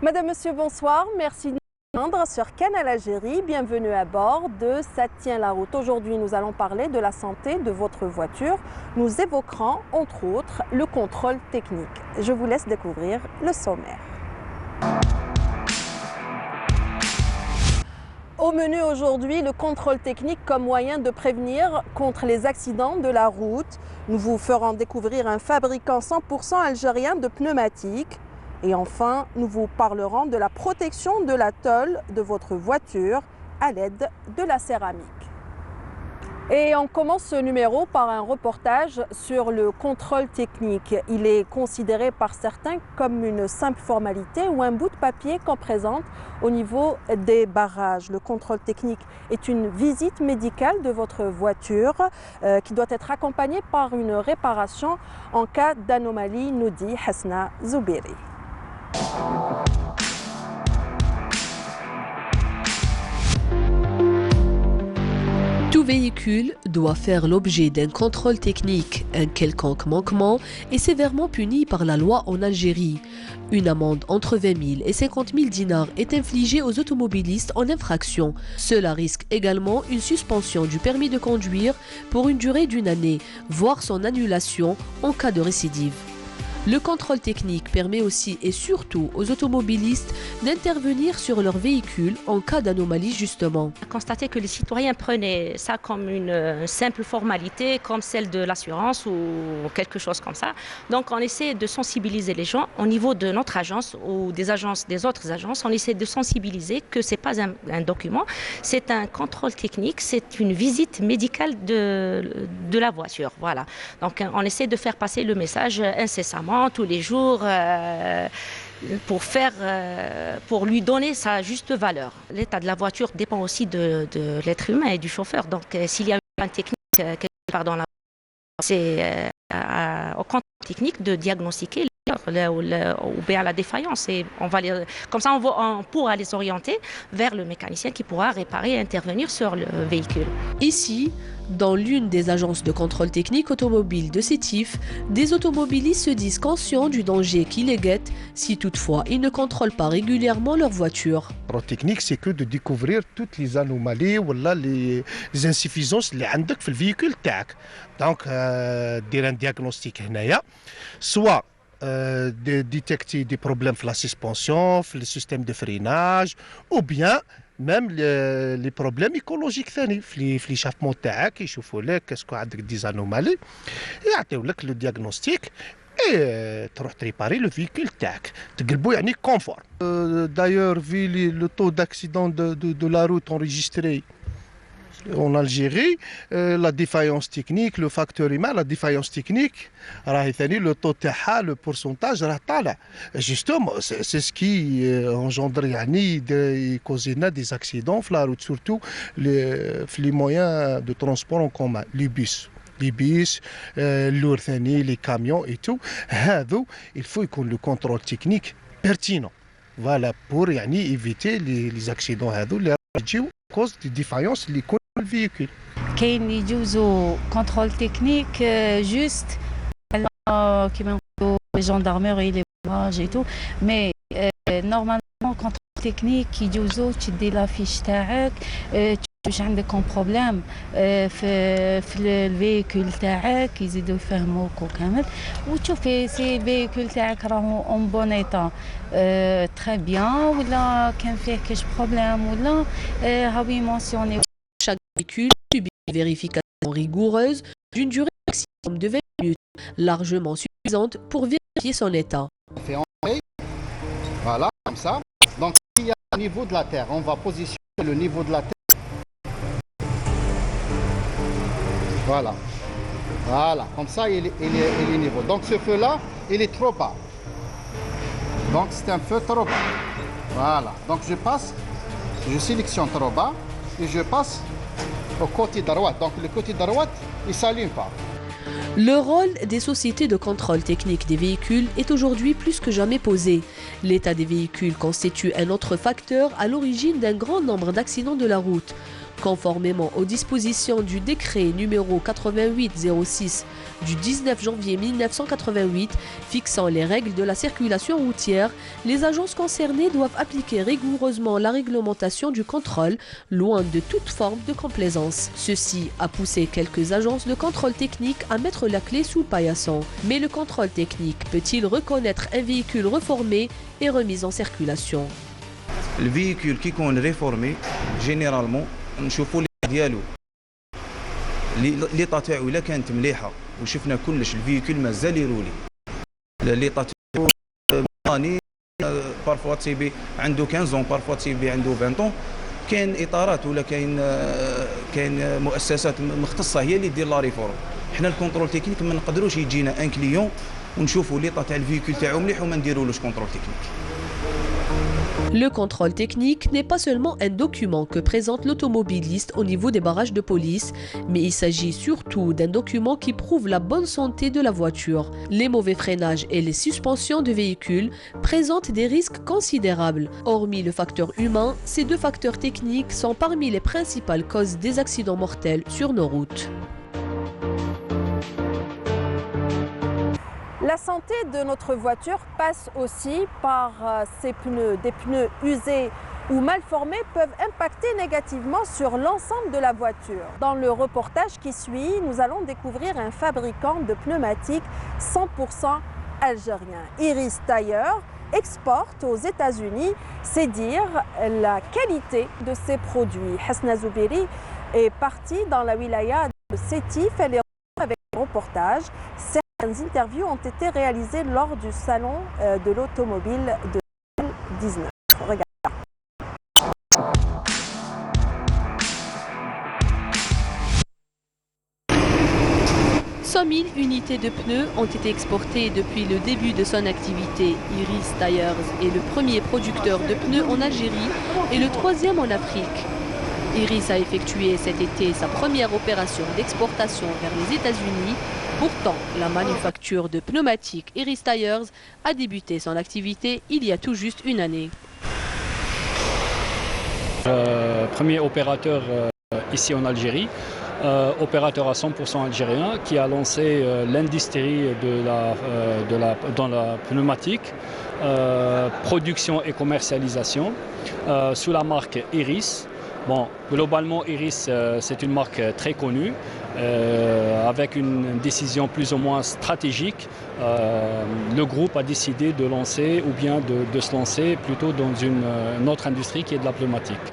Madame, Monsieur, bonsoir. Merci de nous rejoindre sur Canal Algérie. Bienvenue à bord de Ça tient la route. Aujourd'hui, nous allons parler de la santé de votre voiture. Nous évoquerons, entre autres, le contrôle technique. Je vous laisse découvrir le sommaire. Au menu aujourd'hui, le contrôle technique comme moyen de prévenir contre les accidents de la route. Nous vous ferons découvrir un fabricant 100% algérien de pneumatiques. Et enfin, nous vous parlerons de la protection de la tôle de votre voiture à l'aide de la céramique. Et on commence ce numéro par un reportage sur le contrôle technique. Il est considéré par certains comme une simple formalité ou un bout de papier qu'on présente au niveau des barrages. Le contrôle technique est une visite médicale de votre voiture qui doit être accompagnée par une réparation en cas d'anomalie, nous dit Hasna Zoubiri. Tout véhicule doit faire l'objet d'un contrôle technique. Un quelconque manquement est sévèrement puni par la loi en Algérie. Une amende entre 20 000 et 50 000 dinars est infligée aux automobilistes en infraction. Cela risque également une suspension du permis de conduire pour une durée d'1 année, voire son annulation en cas de récidive. Le contrôle technique permet aussi et surtout aux automobilistes d'intervenir sur leur véhicule en cas d'anomalie justement. On a constaté que les citoyens prenaient ça comme une simple formalité, comme celle de l'assurance ou quelque chose comme ça. Donc on essaie de sensibiliser les gens au niveau de notre agence ou des autres agences. On essaie de sensibiliser que ce n'est pas un document, c'est un contrôle technique, c'est une visite médicale de la voiture. Voilà. Donc on essaie de faire passer le message incessamment, tous les jours, pour lui donner sa juste valeur. L'état de la voiture dépend aussi de l'être humain et du chauffeur. Donc s'il y a une technique quelque part dans la voiture, c'est au contrôle technique de diagnostiquer ou bien la défaillance. Et comme ça, on pourra les orienter vers le mécanicien qui pourra réparer et intervenir sur le véhicule. Ici, dans l'une des agences de contrôle technique automobile de Sétif, des automobilistes se disent conscients du danger qui les guette si toutefois ils ne contrôlent pas régulièrement leur voiture. Le contrôle technique, c'est que de découvrir toutes les anomalies ou les insuffisances اللي عندك في الفيهيكول تاعك. Donc, دير un diagnostic هنايا, soit de détecter des problèmes dans la suspension, dans le système de freinage, ou bien même les problèmes écologiques ثاني في l'échappement تاعك يشوفوا لك اسكو عندك des anomalies يعطيو لك le diagnostic et تروح تريباري le véhicule تاعك تقلبو يعني confort. D'ailleurs, vu le taux d'accident de la route enregistré en Algérie, la défaillance technique, le facteur humain, la défaillance technique, le taux تاعها, le pourcentage راه طالع. Justement, c'est ce qui engendre et cause des accidents sur la route, surtout les moyens de transport en commun, les bus, lourds, les camions et tout. Il faut que le contrôle technique pertinent. Voilà, pour éviter les accidents اللي يجيو cause des défaillances اللي يكون في الفيكول. كاين يجوزوا كونترول تكنيك جوست كيما نقولوا لي جاندارميري لي براج اي تو مي نورمالمون كونترول تكنيك يجوزوا تشدي لافيش تاعك واش عندك كون بروبليم في الفيكول تاعك يزيدوا يفهموك وكامل وتشوفي سي الفيكول تاعك راهو اون بون ايتا تري بيان ولا كان فيه كاش بروبليم ولا هاوي مونسيوني. Chaque véhicule subit une vérification rigoureuse d'une durée maximum de 20 minutes, largement suffisante pour vérifier son état. On fait entrer, voilà, comme ça. Donc s'il y a un niveau de la terre, on va positionner le niveau de la terre. Voilà, voilà, comme ça il est niveau. Donc ce feu-là, il est trop bas. Donc c'est un feu trop bas. Voilà, donc je sélectionne trop bas et je passe au côté droit. Donc le côté droit, il ne s'allume pas. Le rôle des sociétés de contrôle technique des véhicules est aujourd'hui plus que jamais posé. L'état des véhicules constitue un autre facteur à l'origine d'un grand nombre d'accidents de la route. Conformément aux dispositions du décret numéro 8806 du 19 janvier 1988 fixant les règles de la circulation routière, les agences concernées doivent appliquer rigoureusement la réglementation du contrôle, loin de toute forme de complaisance. Ceci a poussé quelques agences de contrôle technique à mettre la clé sous le paillasson. Mais le contrôle technique peut-il reconnaître un véhicule reformé et remis en circulation? Le véhicule qui est réformé, généralement, نشوفوا ديالو لي طاتاعو الا كانت مليحه وشفنا كلش الفيكول مازال يرولي لي طاتاعو ماني بارفوا تيبي عنده 15 بارفوا تيبي عنده 20 كاين اطارات ولا كاين مؤسسات مختصه هي اللي دير لا ريفورم. حنا الكونترول تكنيك ما نقدروش يجينا ان كليون ونشوفوا لي طاتاع الفيكول تاعو مليح وما نديرولوش كونترول تكنيك. Le contrôle technique n'est pas seulement un document que présente l'automobiliste au niveau des barrages de police, mais il s'agit surtout d'un document qui prouve la bonne santé de la voiture. Les mauvais freinages et les suspensions de véhicules présentent des risques considérables. Hormis le facteur humain, ces deux facteurs techniques sont parmi les principales causes des accidents mortels sur nos routes. La santé de notre voiture passe aussi par ses pneus. Des pneus usés ou mal formés peuvent impacter négativement sur l'ensemble de la voiture. Dans le reportage qui suit, nous allons découvrir un fabricant de pneumatiques 100% algérien. Iris Tire exporte aux États-Unis, c'est dire la qualité de ses produits. Hasna Zoubiri est partie dans la wilaya de Sétif. Elle est avec le reportage. Certaines interviews ont été réalisées lors du salon de l'automobile de 2019. Regarde. 100 000 unités de pneus ont été exportées depuis le début de son activité. Iris Tires est le premier producteur de pneus en Algérie et le troisième en Afrique. Iris a effectué cet été sa première opération d'exportation vers les États-Unis. Pourtant, la manufacture de pneumatiques Iris Tires a débuté son activité il y a tout juste une année. Premier opérateur ici en Algérie, opérateur à 100% algérien qui a lancé l'industrie dans la pneumatique, production et commercialisation sous la marque Iris. Bon, globalement, Iris, c'est une marque très connue, avec une décision plus ou moins stratégique. Le groupe a décidé de lancer ou bien de se lancer plutôt dans une autre industrie qui est de la pneumatique.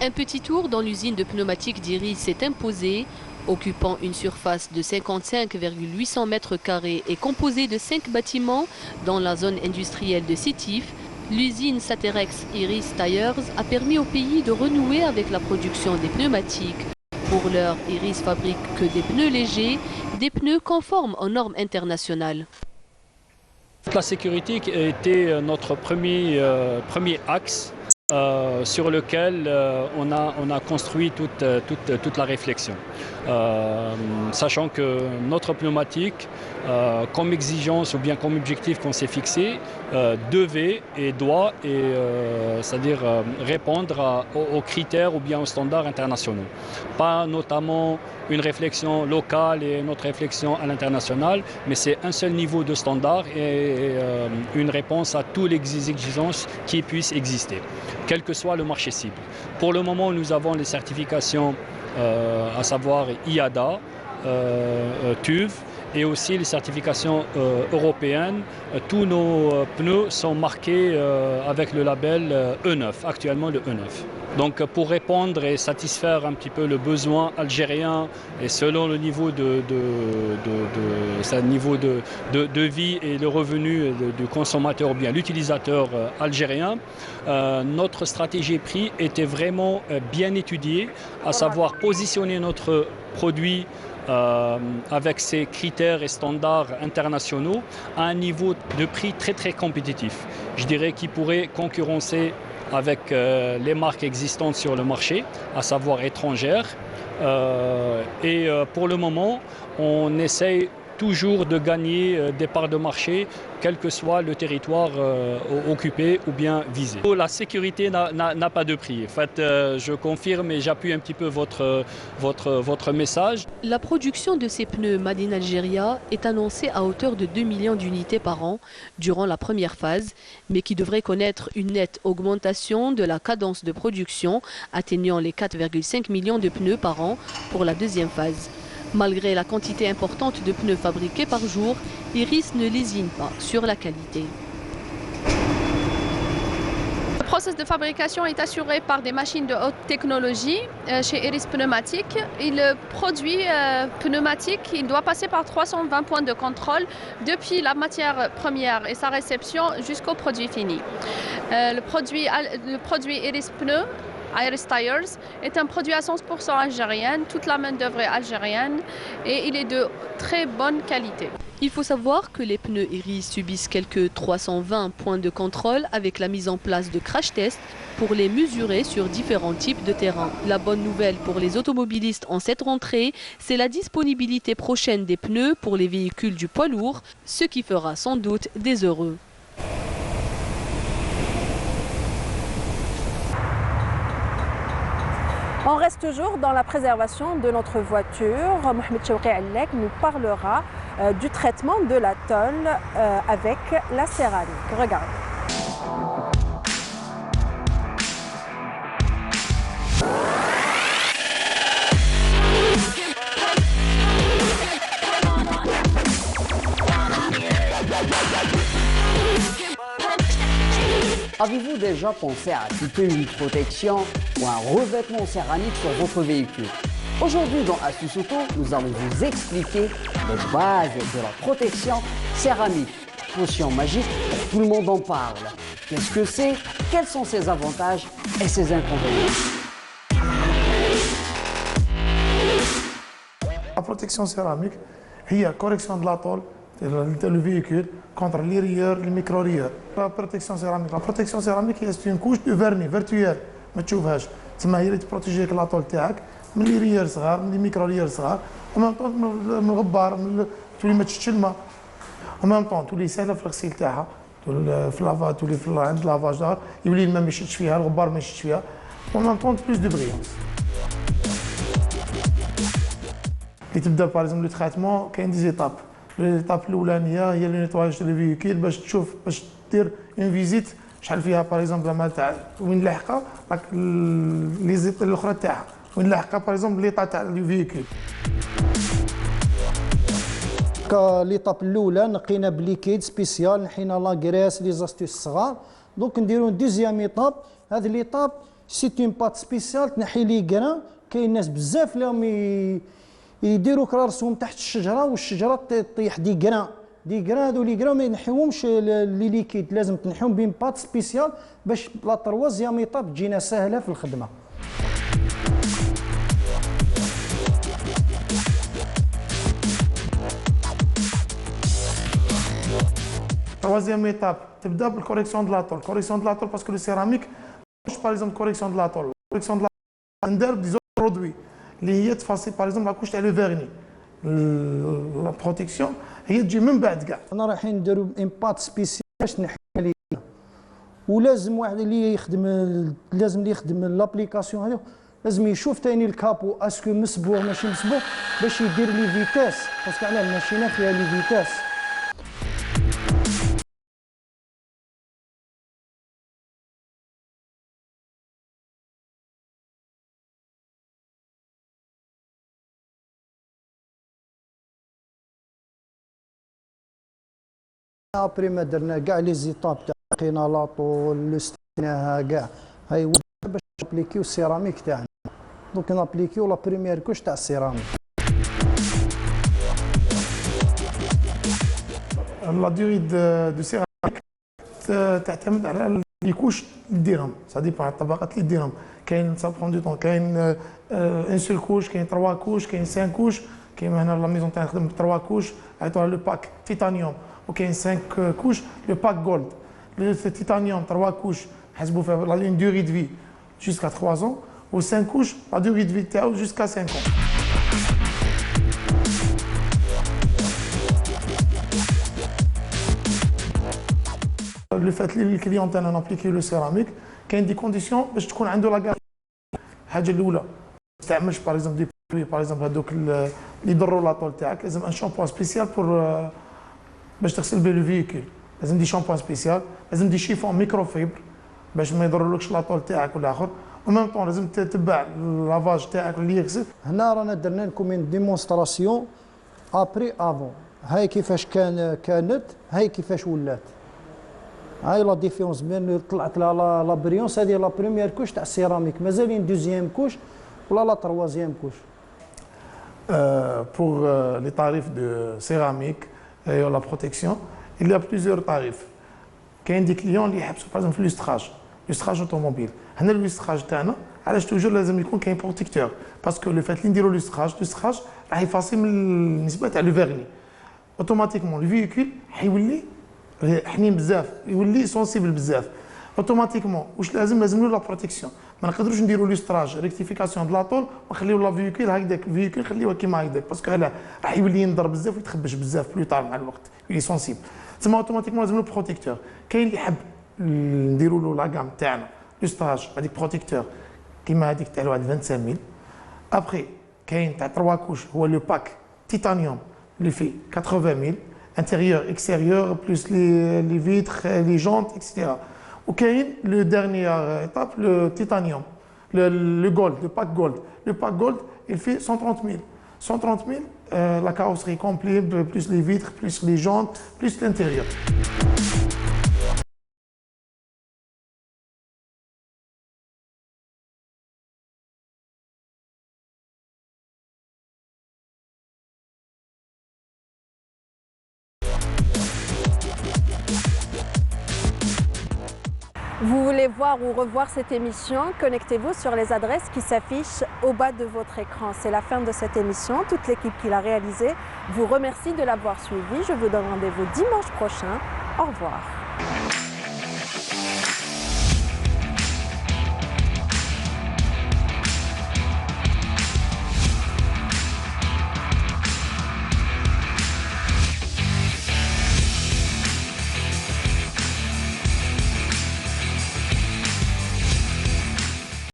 Un petit tour dans l'usine de pneumatique d'Iris s'est imposé, occupant une surface de 55,800 mètres carrés et composée de 5 bâtiments dans la zone industrielle de Sétif. L'usine Saterex Iris Tires a permis au pays de renouer avec la production des pneumatiques. Pour l'heure, Iris fabrique que des pneus légers, des pneus conformes aux normes internationales. La sécurité était notre premier axe sur lequel on a construit toute la réflexion. Sachant que notre pneumatique, comme exigence ou bien comme objectif qu'on s'est fixé, devait et doit c'est-à-dire répondre aux critères ou bien aux standards internationaux. Pas notamment une réflexion locale et notre réflexion à l'international, mais c'est un seul niveau de standard et une réponse à toutes les exigences qui puissent exister, quel que soit le marché cible. Pour le moment, nous avons les certifications, à savoir IADA, TÜV, et aussi les certifications européennes. Tous nos pneus sont marqués avec le label E9, actuellement le E9. Donc pour répondre et satisfaire un petit peu le besoin algérien et selon le niveau de vie et le revenu du consommateur ou bien l'utilisateur algérien, notre stratégie prix était vraiment bien étudiée, à savoir positionner notre produit avec ses critères et standards internationaux à un niveau de prix très très compétitif. Je dirais qu'il pourrait concurrencer avec les marques existantes sur le marché, à savoir étrangères. Et pour le moment, on essaye toujours de gagner des parts de marché, quel que soit le territoire occupé ou bien visé. La sécurité n'a pas de prix. En fait, je confirme et j'appuie un petit peu votre message. La production de ces pneus Made in Algeria est annoncée à hauteur de 2 millions d'unités par an durant la première phase, mais qui devrait connaître une nette augmentation de la cadence de production, atteignant les 4,5 millions de pneus par an pour la deuxième phase. Malgré la quantité importante de pneus fabriqués par jour, Iris ne lésine pas sur la qualité. Le processus de fabrication est assuré par des machines de haute technologie chez Iris Pneumatique. Et le produit pneumatique, il doit passer par 320 points de contrôle depuis la matière première et sa réception jusqu'au produit fini. Le produit Iris Pneu, Iris Tires, est un produit à 100% algérien, toute la main-d'œuvre est algérienne et il est de très bonne qualité. Il faut savoir que les pneus Iris subissent quelques 320 points de contrôle avec la mise en place de crash tests pour les mesurer sur différents types de terrain. La bonne nouvelle pour les automobilistes en cette rentrée, c'est la disponibilité prochaine des pneus pour les véhicules du poids lourd, ce qui fera sans doute des heureux. On reste toujours dans la préservation de notre voiture. Mohamed Chouki Allek nous parlera du traitement de la tôle avec la céramique. Regardez. Avez-vous déjà pensé à appliquer une protection ou un revêtement céramique sur votre véhicule? Aujourd'hui dans Astuce Auto, nous allons vous expliquer les bases de la protection céramique. Potion magique, tout le monde en parle. Qu'est-ce que c'est? Quels sont ses avantages et ses inconvénients? La protection céramique, c'est la correction de la tôle, le véhicule, contre les rayures, les micro-rayures. La protection céramique, c'est une couche de vernis virtuel. ما تشوفهاش تما هي اللي تبروتيجيك لاطول تاعك من لي ريال صغار من لي ميكرو ريال صغار ومام طون من الغبار تولي ما تشتش الماء ومام طون تولي سهله في الغسيل تاعها في لافاج تولي في عند لافاج دار يولي الماء ما يشدش فيها الغبار ما يشدش فيها ومام طون بلوس دو بريونس اللي تبدا باغ اكزومبل لو تريتمون كاين دي زيتاب ليتاب الاولانيه هي لو نيتواج دو فيكول باش تشوف باش دير اون فيزيت شحال فيها باغ اكزومبل مال تاع وين لاحقه لي زيت الاخرى تاعها وين لاحقه باغ اكزومبل ليطا تاع لو فيكول. ليطاب الاولى نقينا بليكيد سبيسيال نحينا لاكريس لي زاستيس الصغار دونك نديرو دوزيام ايطاب. هذه ليطاب سي اون بات سبيسيال تنحي لي كران. كاين ناس بزاف اللي يديروا كراسهم تحت الشجره والشجره تطيح دي كران هذو لي كران ما ينحيوهمش لي ليكيد لازم تنحيهم بين بات سبيسيال باش لا تروازيام ايطاب تجينا سهله في الخدمه. Troisième étape, تبدا بالكوريكسيون دو لاطول. كوريكسيون دو لاطول باسكو لو سيراميك مش باغ اكزومبل كوريكسيون دو لاطول. كوريكسيون دو لاطول ندير دي زوت برودوي اللي هي تفاصي باغ اكزومبل لا كوش تاع لو فيرني. لا بروتيكسيون هي تجي من بعد كاع. انا رايحين نديرو امبات سبيسيال باش نحي لي ولازم واحد اللي يخدم لابليكاسيون هذو لازم يشوف ثاني الكابو اسكو مسبوغ ماشي مسبوغ باش يدير لي فيتاس باسكو على الماشينه فيها لي فيتاس. ابري ما درنا كاع لي زيتاب تاع لقينا لاطول لو ستيناها كاع هاي باش نابليكيو السيراميك تاعنا دونك نابليكيو لا بريمير كوش تاع السيراميك. لا ديوري دو سيراميك تعتمد على لي كوش اللي ديرهم سا ديبون على الطبقات اللي ديرهم. كاين سا برون دو طون كاين ان سول كوش كاين 3 كوش كاين 5 كوش كاين هنا لا ميزون تاعنا نخدم ب 3 كوش عيطوها لو باك تيتانيوم وكاين 5 كوش لو باك جولد. لو تيتانيوم 3 كوش نحسبوا فيها لا اون ديوري دو في جوسكا 3 ans و 5 كوش لا ديوري دو في تاعو جوسكا 5 ans. لو فات لي الكليون تاعنا نابليكي لو سيراميك كاين دي كونديسيون باش تكون عنده لا غارانتي. الحاجه الاولى ما تستعملش باغ اكزومبل دي برودوي باغ اكزومبل هذوك اللي يضروا لاطول تاعك. لازم ان شامبوان سبيسيال بور باش تغسل به لو فييكول. لازم دي شامبوان سبيسيال، لازم دي شيفون ميكروفيبر باش ما يضرولكش لاطول تاعك ولا اخر. وميم طون لازم تتبع لافاج تاعك اللي يغسل. هنا رانا درنا لكم من ديمونستراسيون ابري افون. هاي كيفاش كانت، هاي كيفاش ولات. هاي لا ديفيرونس بين طلعت لها لا بريونس. هذه لا بروميير كوش تاع السيراميك، مازالين دوزيام كوش ولا لا تروازيام كوش. Pour les tarifs de céramique et la protection, il y a plusieurs tarifs. كاين دي كليون اللي يحبسوا باغ في لوستراج، لوستراج اوتوموبيل. هنا اللوستراج تاعنا علاش توجور لازم يكون كاين بروتيكتور، باسكو لو فات اللي نديروا لوستراج راح يفاصل من النسبه تاع لو فيرني. اوتوماتيكمون لو فييكول حيولي حنين بزاف، يولي سونسيبل بزاف. اوتوماتيكمون واش لازم له لا بروتيكسيون. ما نقدروش نديروا لوستراج ريكتيفيكاسيون دو لاطول ونخليو لا فييكول هكذاك، الفييكول نخليوها كيما هكذاك، باسكو علاه راح يولي ينضر بزاف ويتخبش بزاف بلو طار مع الوقت، يولي سونسيبل. تسمى اوتوماتيكمون لازم له بروتيكتور. كاين اللي يحب نديروا له لا غام تاعنا لوستراج هذيك بروتيكتور كيما هذيك تاع الواحد 25000. ابخي كاين تاع 3 كوش هو لو باك تيتانيوم اللي فيه 80000 intérieur extérieur plus les vitres les jantes etc. وكاين لو ديرنيير ايتاب لو تيتانيوم le gold, le pack gold. Le pack gold, il fait 130 000. 130 000, la carrosserie complète, plus les vitres, plus les jantes, plus l'intérieur. Vous voulez voir ou revoir cette émission? Connectez-vous sur les adresses qui s'affichent au bas de votre écran. C'est la fin de cette émission. Toute l'équipe qui l'a réalisée vous remercie de l'avoir suivi. Je vous donne rendez-vous dimanche prochain. Au revoir.